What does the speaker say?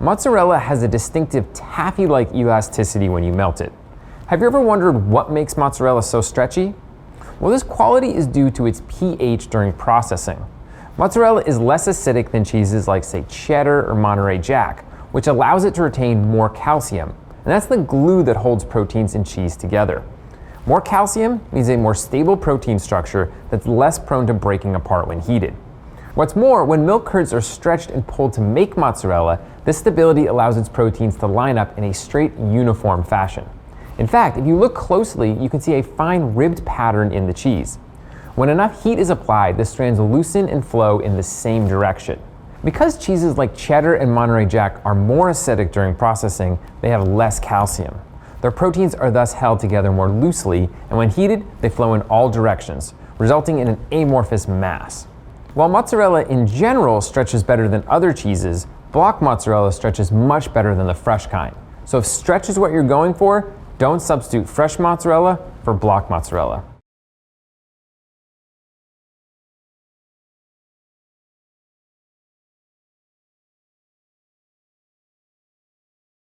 Mozzarella has a distinctive taffy-like elasticity when you melt it. Have you ever wondered what makes mozzarella so stretchy? Well, this quality is due to its pH during processing. Mozzarella is less acidic than cheeses like, say, Cheddar or Monterey Jack, which allows it to retain more calcium, and that's the glue that holds proteins in cheese together. More calcium means a more stable protein structure that's less prone to breaking apart when heated. What's more, when milk curds are stretched and pulled to make mozzarella, this stability allows its proteins to line up in a straight, uniform fashion. In fact, if you look closely, you can see a fine ribbed pattern in the cheese. When enough heat is applied, the strands loosen and flow in the same direction. Because cheeses like Cheddar and Monterey Jack are more acidic during processing, they have less calcium. Their proteins are thus held together more loosely, and when heated, they flow in all directions, resulting in an amorphous mass. While mozzarella in general stretches better than other cheeses, block mozzarella stretches much better than the fresh kind. So if stretch is what you're going for, don't substitute fresh mozzarella for block mozzarella.